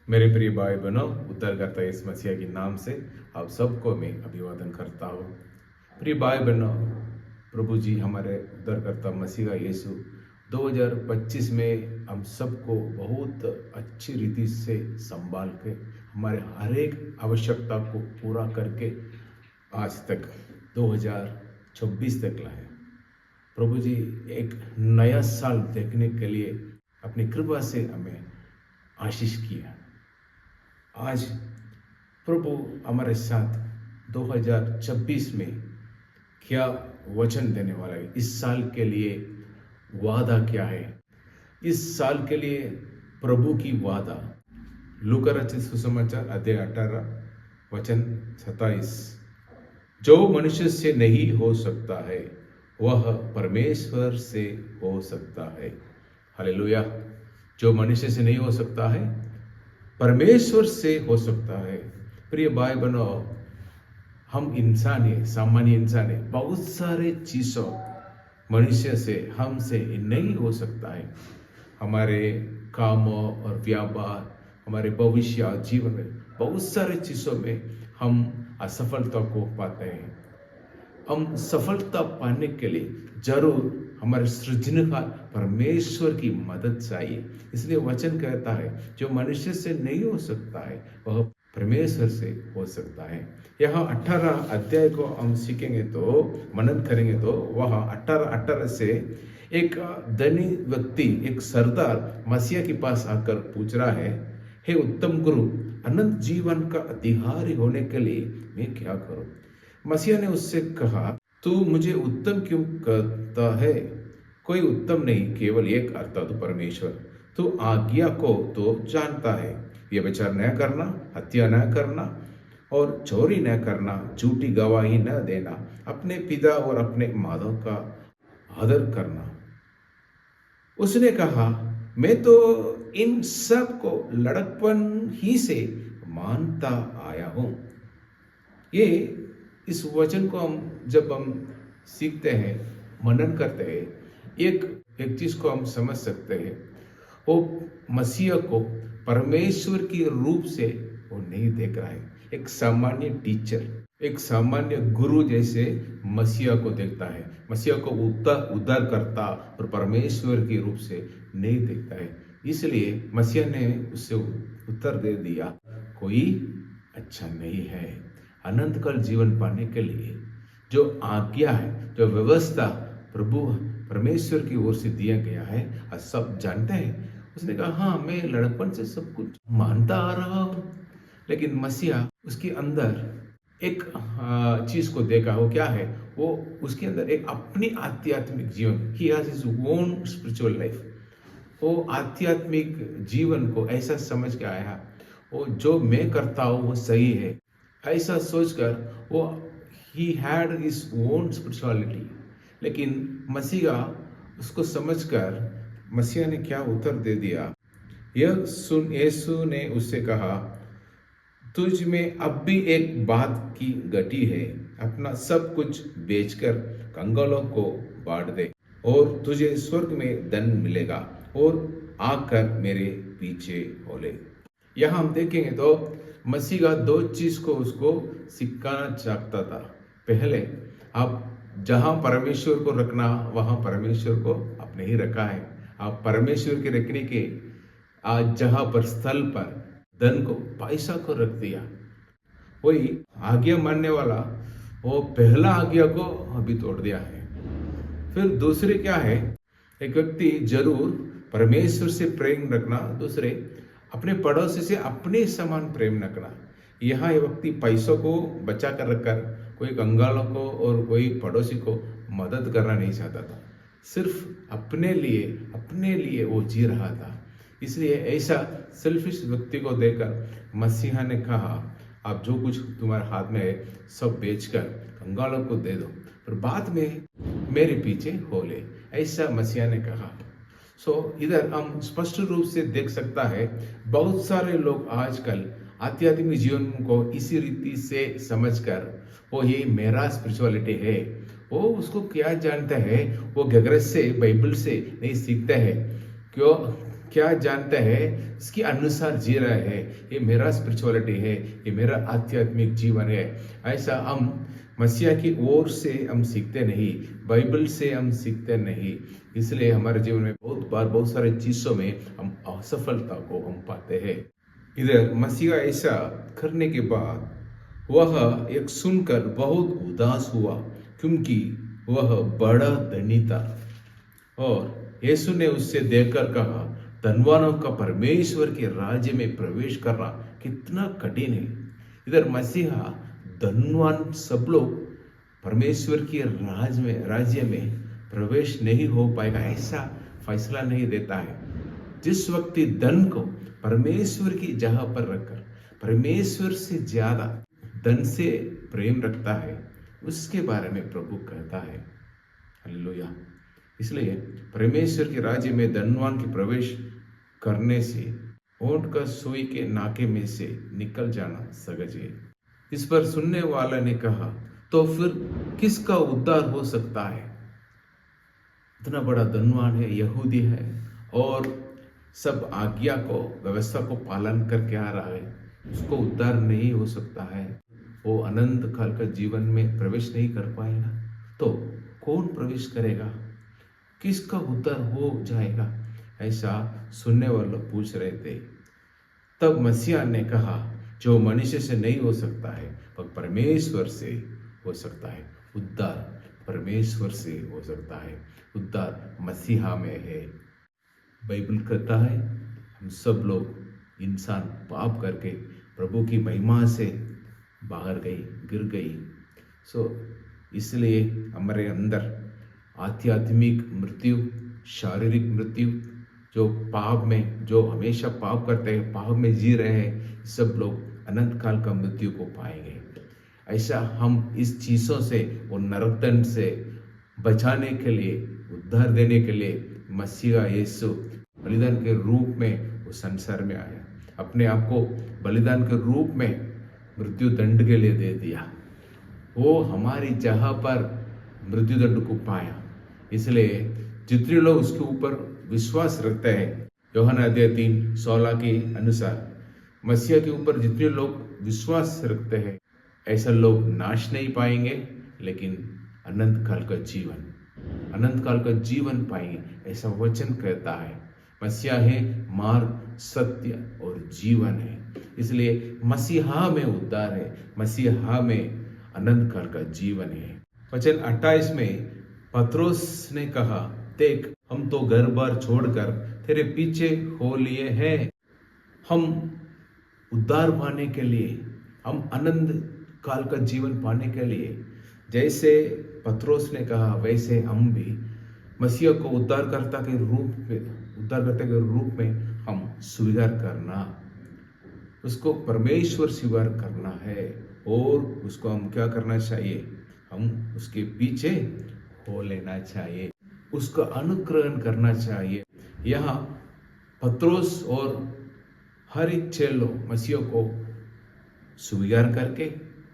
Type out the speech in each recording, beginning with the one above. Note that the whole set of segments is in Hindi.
मेरे प्रिय भाई बहनों, उद्धारकर्ता यीशु मसीह के नाम से आप सबको मैं अभिवादन करता हूँ। प्रिय भाई बहनों, प्रभु जी हमारे उद्धारकर्ता मसीह का यीशु 2025 में हम सबको बहुत अच्छी रीति से संभाल के हमारे हर एक आवश्यकता को पूरा करके आज तक 2026 तक लाए। प्रभु जी एक नया साल देखने के लिए अपनी कृपा से हमें आशीष किया। आज प्रभु हमारे साथ 2026 में क्या वचन देने वाला है, इस साल के लिए वादा क्या है, इस साल के लिए प्रभु की वादा। लूका रचित सुसमाचार अध्याय 18 वचन 27। जो मनुष्य से नहीं हो सकता है वह परमेश्वर से हो सकता है। हालेलुया। जो मनुष्य से नहीं हो सकता है परमेश्वर से हो सकता है। प्रिय भाई बहनों, हम इंसान है, सामान्य इंसान है। बहुत सारे चीजों मनुष्य से हमसे नहीं हो सकता है। हमारे कामों और व्यापार, हमारे भविष्य जीवन में बहुत सारे चीजों में हम असफलता को पाते हैं। हम सफलता पाने के लिए जरूर हमारे सृजनहार परमेश्वर की मदद चाहिए। इसलिए वचन कहता है जो मनुष्य से नहीं हो सकता है वह परमेश्वर से हो सकता है। यहाँ 18 अध्याय को हम सीखेंगे तो, मनन करेंगे तो वह 18 से एक धनी व्यक्ति, एक सरदार मसीह के पास आकर पूछ रहा है, हे उत्तम गुरु, अनंत जीवन का अधिकारी होने के लिए मैं क्या करूं? मसीह ने उससे कहा, तू मुझे उत्तम क्यों कहता है? कोई उत्तम नहीं, केवल एक, अर्थात परमेश्वर। तू आज्ञा को तो जानता है, व्यभिचार न करना, हत्या न करना और चोरी न करना, झूठी गवाही न देना, अपने पिता और अपने माता का आदर करना। उसने कहा, मैं तो इन सब को लड़कपन ही से मानता आया हूं। ये इस वचन को जब हम सीखते हैं, मनन करते हैं, एक चीज को हम समझ सकते हैं, वो मसीह को परमेश्वर के रूप से वो नहीं देख रहा है। एक सामान्य टीचर, एक सामान्य गुरु जैसे मसीह को देखता है। मसीह को उद्धार करता और परमेश्वर के रूप से नहीं देखता है। इसलिए मसीह ने उससे उत्तर दे दिया, कोई अच्छा नहीं है। अनंत काल जीवन पाने के लिए जो आज्ञा है, जो व्यवस्था प्रभु परमेश्वर की ओर से दिया गया है, आज सब जानते हैं। उसने कहा, हाँ, मैं लड़कपन से सब कुछ मानता आ रहा हूं। लेकिन मसीहा उसके अंदर एक चीज को देखा। वो क्या है? वो उसके अंदर एक अपनी आध्यात्मिक जीवन, he has his own spiritual life. वो आध्यात्मिक जीवन को ऐसा समझ के आया, वो जो मैं करता हूँ वो सही है, ऐसा सोचकर वो he had his own spirituality. लेकिन मसीहा उसको समझकर मसीहा ने क्या उत्तर दे दिया, यह सुन यीशु ने उससे कहा, तुझ में अब भी एक बात की घटी है, अपना सब कुछ बेचकर कंगालों को बांट दे और तुझे स्वर्ग में धन मिलेगा, और आकर मेरे पीछे हो ले। यहाँ हम देखेंगे तो मसीह का दो चीज को उसको सिखाना चाहता था। पहले, आप जहां परमेश्वर को रखना वहां परमेश्वर को आपने ही रखा है। आप परमेश्वर के रखने के आज जहां पर स्थल पर धन को, पैसा को रख दिया। वही आज्ञा मानने वाला वो पहला आज्ञा को अभी तोड़ दिया है। फिर दूसरे क्या है? एक व्यक्ति जरूर परमेश्वर से प्रेम रखना, दूसरे अपने पड़ोसी से अपने समान प्रेम रखना। यहाँ ये व्यक्ति पैसों को बचा कर रखकर कोई कंगालों को और कोई पड़ोसी को मदद करना नहीं चाहता था। सिर्फ अपने लिए वो जी रहा था। इसलिए ऐसा सेल्फिश व्यक्ति को देखकर मसीहा ने कहा, आप जो कुछ तुम्हारे हाथ में है सब बेचकर कंगालों को दे दो, और बाद में मेरे पीछे हो ले। ऐसा मसीहा ने कहा। इधर हम स्पष्ट रूप से देख सकता है, बहुत सारे लोग आजकल आध्यात्मिक जीवन को इसी रीति से समझकर वो ये मेरा स्पिरिचुअलिटी है, वो उसको क्या जानता है, वो गगरज से, बाइबल से नहीं सीखता है। क्यों? क्या जानता है इसके अनुसार जी रहा है, ये मेरा स्पिरिचुअलिटी है, ये मेरा आध्यात्मिक जीवन है। ऐसा हम मसीहा की ओर से हम सीखते नहीं, बाइबल से हम सीखते नहीं। इसलिए हमारे जीवन में बहुत बार बहुत सारे चीजों में हम असफलता को हम पाते हैं। इधर मसीहा ऐसा करने के बाद वह एक सुनकर बहुत उदास हुआ, क्योंकि वह बड़ा धनी था। और यीशु ने उससे देखकर कहा, धनवानों का परमेश्वर के राज्य में प्रवेश करना कितना कठिन है। इधर मसीहा धनवान सब लोग परमेश्वर के राज्य में प्रवेश नहीं हो पाएगा ऐसा फैसला नहीं देता है। जिस व्यक्ति धन को परमेश्वर की जगह पर रखकर परमेश्वर से ज्यादा धन से प्रेम रखता है, उसके बारे में प्रभु कहता है। हालेलुया। इसलिए परमेश्वर के राज्य में धनवान के प्रवेश करने से ऊंट का सुई के नाके में से निकल जाना सहज है। इस पर सुनने वाला ने कहा, तो फिर किसका उद्धार हो सकता है? इतना बड़ा धनवान है, यहूदी है और सब आज्ञा को व्यवस्था को पालन करके आ रहा है, उसको उद्धार नहीं हो सकता है, वो अनंत काल का जीवन में प्रवेश नहीं कर पाएगा। तो कौन प्रवेश करेगा? किसका उद्धार हो जाएगा? ऐसा सुनने वाले पूछ रहे थे। तब मसीहा ने कहा, जो मनुष्य से नहीं हो सकता है वह परमेश्वर से हो सकता है। उद्धार परमेश्वर से हो सकता है, उद्धार मसीहा में है। बाइबल कहता है हम सब लोग इंसान पाप करके प्रभु की महिमा से बाहर गिर गई। इसलिए हमारे अंदर आध्यात्मिक मृत्यु, शारीरिक मृत्यु, जो पाप में जो हमेशा पाप करते हैं, पाप में जी रहे हैं, सब लोग अनंत काल का मृत्यु को पाएंगे। ऐसा हम इस चीजों से और नरकदंड से बचाने के लिए, उद्धार देने के लिए मसीहा यीशु बलिदान के रूप में वो संसार में आया, अपने आप को बलिदान के रूप में मृत्यु दंड के लिए दे दिया। वो हमारी जगह पर मृत्यु दंड को पाया। इसलिए जितने लोग उसके ऊपर विश्वास रखते हैं, यूहन्ना अध्याय 3:16 के अनुसार मसीहा के ऊपर जितने लोग विश्वास रखते हैं, ऐसा लोग नाश नहीं पाएंगे, लेकिन अनंत काल का जीवन पाएंगे, ऐसा वचन कहता है। मसीहा है मार्ग, सत्य और जीवन है। इसलिए मसीहा में उद्धार है, मसीहा में अनंत काल का जीवन है। वचन 28 में पत्रोस ने कहा, देख हम तो घर बार छोड़कर तेरे पीछे हो लिए हैं। हम उद्धार पाने के लिए, हम अनंत काल का जीवन पाने के लिए, जैसे पत्रोस ने कहा वैसे हम भी मसीह को उद्धारकर्ता के रूप में हम स्वीकार करना, उसको परमेश्वर स्वीकार करना है। और उसको हम क्या करना चाहिए? हम उसके पीछे हो लेना चाहिए, उसका अनुकरण करना चाहिए। यहाँ पत्रोस और हर एक चेलो मसीह को स्वीकार करके,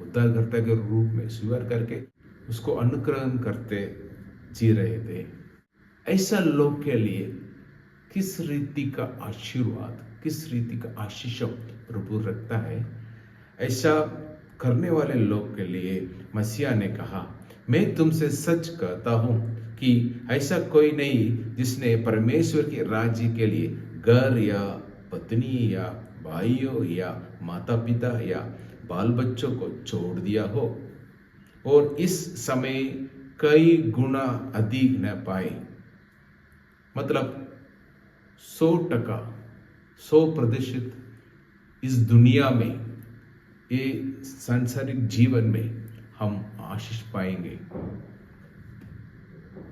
उद्धारकर्ता के रूप में स्वीकार करके उसको अनुकरण करते जी रहे थे। ऐसा लोग के लिए किस रीति का आशीर्वाद, किस रीति का आशीष प्रभु रखता है? ऐसा करने वाले लोग के लिए मसीहा ने कहा, मैं तुमसे सच कहता हूं कि ऐसा कोई नहीं जिसने परमेश्वर के राज्य के लिए घर या पत्नी या भाइयों या माता पिता या बाल बच्चों को छोड़ दिया हो और इस समय कई गुना अधिक न पाए। मतलब 100%, 100% इस दुनिया में, ये सांसारिक जीवन में हम आशीष पाएंगे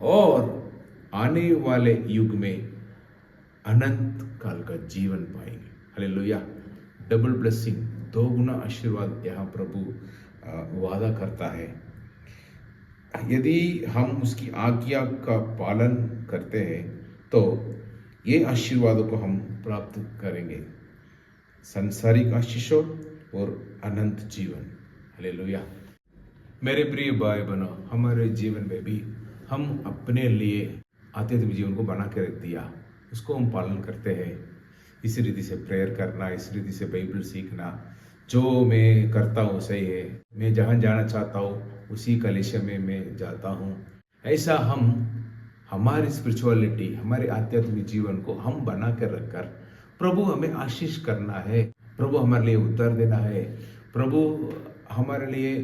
और आने वाले युग में अनंत काल का जीवन पाएंगे। हालेलुया। डबल ब्लेसिंग, 2 गुना आशीर्वाद यहाँ प्रभु वादा करता है। यदि हम उसकी आज्ञा का पालन करते हैं तो ये आशीर्वादों को हम प्राप्त करेंगे, सांसारिक आशीषों और अनंत जीवन। हालेलुया। मेरे प्रिय भाई बहनों, हमारे जीवन में भी हम अपने लिए आध्यात्मिक जीवन को बना के रख दिया। उसको हम पालन करते हैं। इसी रीति से प्रेयर करना, इस रीति से बाइबल सीखना, जो मैं करता हूँ सही है, मैं जहाँ जाना चाहता हूँ उसी कलीसिया में मैं जाता हूँ। ऐसा हम हमारी स्पिरिचुअलिटी, हमारे आध्यात्मिक जीवन को हम बना कर रखकर प्रभु हमें आशीष करना है, प्रभु हमारे लिए उत्तर देना है, प्रभु हमारे लिए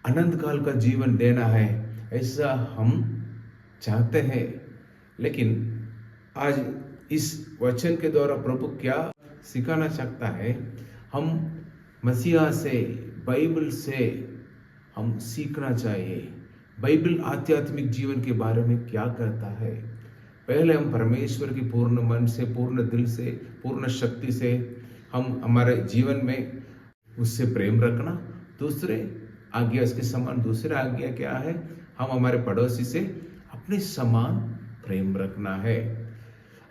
अनंत काल का जीवन देना है, ऐसा हम चाहते हैं। लेकिन आज इस वचन के द्वारा प्रभु क्या सिखाना चाहता है, हम मसीहा से, बाइबल से हम सीखना चाहिए। बाइबल आध्यात्मिक जीवन के बारे में क्या कहता है। पहले हम परमेश्वर की पूर्ण मन से, पूर्ण दिल से, पूर्ण शक्ति से हम हमारे जीवन में उससे प्रेम रखना। दूसरे आज्ञा, इसके समान दूसरा आज्ञा क्या है, हम हमारे पड़ोसी से अपने समान प्रेम रखना है।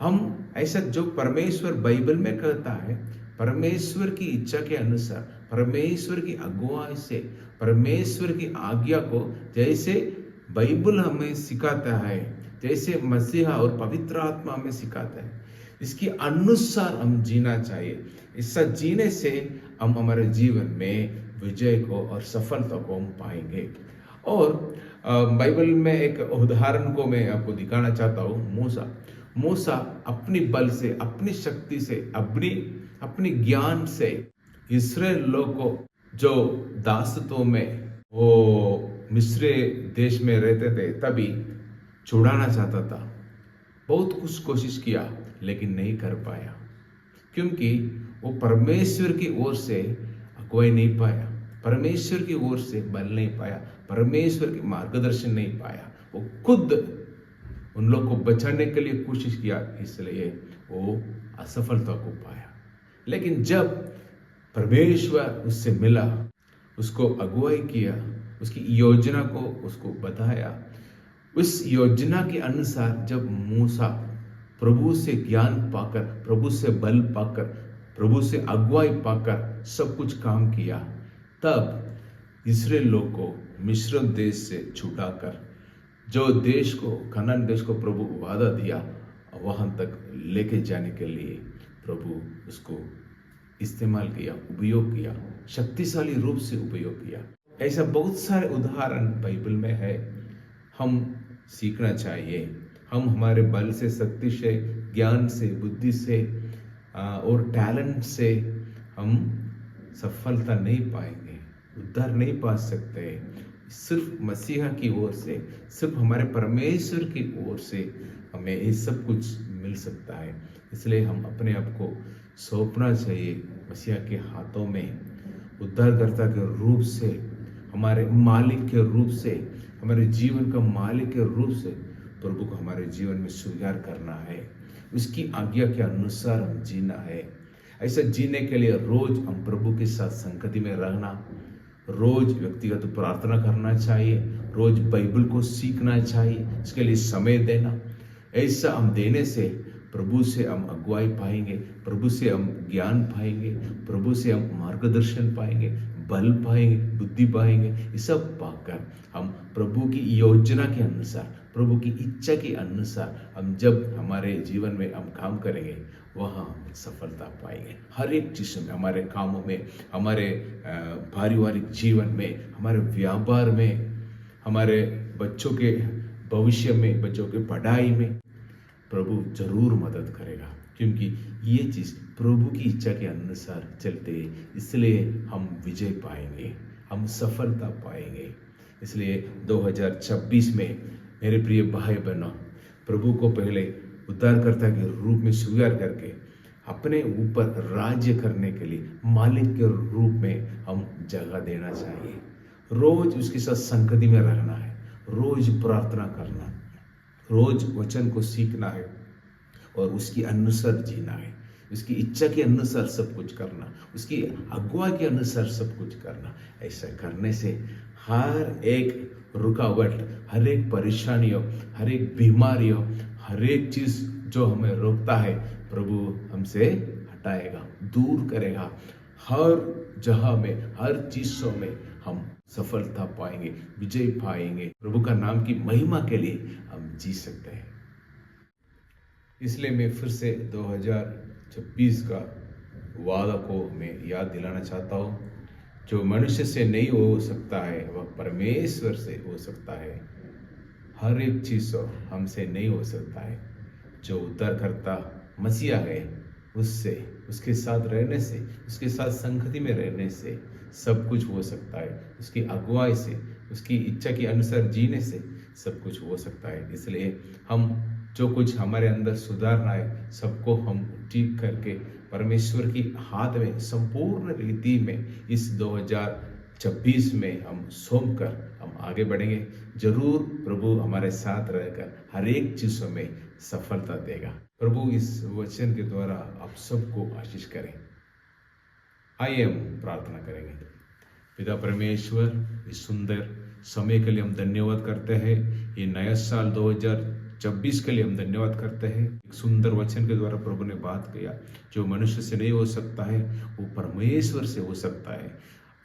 हम ऐसा जो परमेश्वर बाइबल में कहता है, परमेश्वर की इच्छा के अनुसार, परमेश्वर की अगुवाई से, परमेश्वर की आज्ञा को जैसे बाइबल हमें सिखाता है, जैसे मसीहा और पवित्र आत्मा हमें सिखाता है, इसके अनुसार हम जीना चाहिए। ऐसा जीने से हम हमारे जीवन में विजय को और सफलता को हम पाएंगे। और बाइबल में एक उदाहरण को मैं आपको दिखाना चाहता हूँ। मूसा अपनी बल से, अपनी शक्ति से, अपनी ज्ञान से इस्राएल लोग को जो दासत्व में वो मिस्र देश में रहते थे तभी छुड़ाना चाहता था। बहुत कुछ कोशिश किया लेकिन नहीं कर पाया, क्योंकि वो परमेश्वर की ओर से अगुवाई नहीं पाया, परमेश्वर की ओर से बल नहीं पाया, परमेश्वर की मार्गदर्शन नहीं पाया। वो खुद उन लोग को बचाने के लिए कोशिश किया, इसलिए वो असफलता को पाया। लेकिन जब परमेश्वर उससे मिला, उसको अगुवाई किया, उसकी योजना को उसको बताया, उस योजना के अनुसार जब मूसा प्रभु से ज्ञान पाकर, प्रभु से बल पाकर, प्रभु से अगुवाई पाकर सब कुछ काम किया, तब इस्राएल लोग को मिस्र देश से छुड़ाकर जो देश को, कनान देश को प्रभु वादा दिया, वहां तक लेके जाने के लिए प्रभु उसको इस्तेमाल किया, उपयोग किया, शक्तिशाली रूप से उपयोग किया। ऐसा बहुत सारे उदाहरण बाइबल में है, हम सीखना चाहिए। हम हमारे बल से, शक्ति से, ज्ञान से, बुद्धि से और टैलेंट से हम सफलता नहीं पाएंगे, उद्धार नहीं पा सकते। सिर्फ मसीहा की ओर से, सिर्फ हमारे परमेश्वर की ओर से हमें ये सब कुछ मिल सकता है। इसलिए हम अपने आप को सौंपना चाहिए मसीहा के हाथों में, उद्धारकर्ता के रूप से, हमारे मालिक के रूप से, हमारे जीवन का मालिक के रूप से प्रभु को हमारे जीवन में स्वीकार करना है। उसकी आज्ञा के अनुसार हम जीना है। ऐसा जीने के लिए रोज हम प्रभु के साथ संगति में रहना, रोज व्यक्तिगत प्रार्थना करना चाहिए, रोज बाइबल को सीखना चाहिए, इसके लिए समय देना। ऐसा हम देने से प्रभु से हम अगुवाई पाएंगे, प्रभु से हम ज्ञान पाएंगे, प्रभु से हम मार्गदर्शन पाएंगे, बल पाएंगे, बुद्धि पाएंगे। ये सब पाकर हम प्रभु की योजना के अनुसार, प्रभु की इच्छा के अनुसार हम जब हमारे जीवन में हम काम करेंगे, वहाँ हम सफलता पाएंगे। हर एक चीज में, हमारे कामों में, हमारे पारिवारिक जीवन में, हमारे व्यापार में, हमारे बच्चों के भविष्य में, बच्चों के पढ़ाई में प्रभु जरूर मदद करेगा, क्योंकि ये चीज प्रभु की इच्छा के अनुसार चलते हैं। इसलिए हम विजय पाएंगे, हम सफलता पाएंगे। इसलिए 2026 में मेरे प्रिय भाई बहनों, प्रभु को पहले उद्धारकर्ता के रूप में स्वीकार करके अपने ऊपर राज्य करने के लिए मालिक के रूप में हम जगह देना चाहिए। रोज उसके साथ संगति में रहना है, रोज प्रार्थना करना, रोज वचन को सीखना है और उसकी अनुसार जीना है, उसकी इच्छा के अनुसार सब कुछ करना, उसकी अगुवा के अनुसार सब कुछ करना। ऐसा करने से हर एक रुकावट, हर एक परेशानियों, हर एक बीमारियों, हर एक चीज जो हमें रोकता है, प्रभु हमसे हटाएगा, दूर करेगा। हर जगह में, हर चीजों में हम सफलता पाएंगे, विजय पाएंगे। प्रभु का नाम की महिमा के लिए हम जी सकते हैं। इसलिए मैं फिर से 2026 का वादा को मैं याद दिलाना चाहता हूँ। जो मनुष्य से नहीं हो सकता है वह परमेश्वर से हो सकता है। हर एक चीज़ हमसे नहीं हो सकता है। जो उद्धारकर्ता मसीहा है, उससे, उसके साथ रहने से, उसके साथ संगति में रहने से सब कुछ हो सकता है। उसकी अगुवाई से, उसकी इच्छा के अनुसार जीने से सब कुछ हो सकता है। इसलिए हम जो कुछ हमारे अंदर सुधारना है, सबको हम ठीक करके परमेश्वर की हाथ में संपूर्ण रीति में इस 2026 में हम सौंप कर हम आगे बढ़ेंगे। जरूर प्रभु हमारे साथ रहकर हर एक चीज़ों में सफलता देगा। प्रभु इस वचन के द्वारा आप सबको आशीष करें। आइए हम प्रार्थना करेंगे। पिता परमेश्वर, इस सुंदर समय के लिए हम धन्यवाद करते हैं। ये नया साल 2026 के लिए हम धन्यवाद करते हैं। एक सुंदर वचन के द्वारा प्रभु ने बात किया, जो मनुष्य से नहीं हो सकता है वो परमेश्वर से हो सकता है,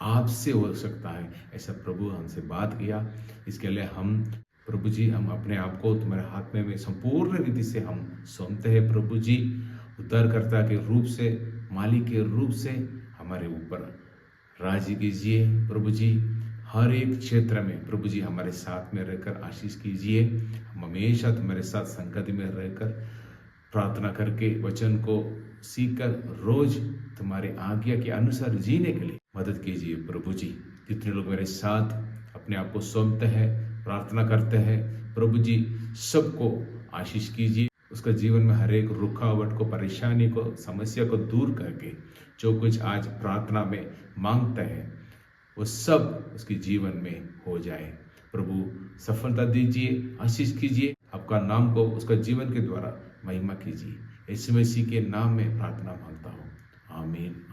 आपसे हो सकता है। ऐसा प्रभु हमसे बात किया। इसके लिए हम प्रभु जी, हम अपने आप को तुम्हारे हाथ में संपूर्ण रीति से हम सौंपते हैं। प्रभु जी, उद्धारकर्ता के रूप से, मालिक के रूप से हमारे ऊपर राज कीजिए। प्रभु जी, हर एक क्षेत्र में प्रभु जी हमारे साथ में रहकर आशीष कीजिए। हम हमेशा तुम्हारे साथ संगति में रहकर प्रार्थना करके वचन को सीखकर रोज तुम्हारे आज्ञा के अनुसार जीने के लिए मदद कीजिए। प्रभु जी, जितने लोग मेरे साथ अपने आप को सौंपते हैं, प्रार्थना करते हैं, प्रभु जी सबको आशीष कीजिए। उसका जीवन में हर एक रुकावट को, परेशानी को, समस्या को दूर करके जो कुछ आज प्रार्थना में मांगता है वो सब उसके जीवन में हो जाए। प्रभु सफलता दीजिए, आशीष कीजिए। आपका नाम को उसका जीवन के द्वारा महिमा कीजिए। यीशु मसीह के नाम में प्रार्थना मांगता हूँ, आमीन।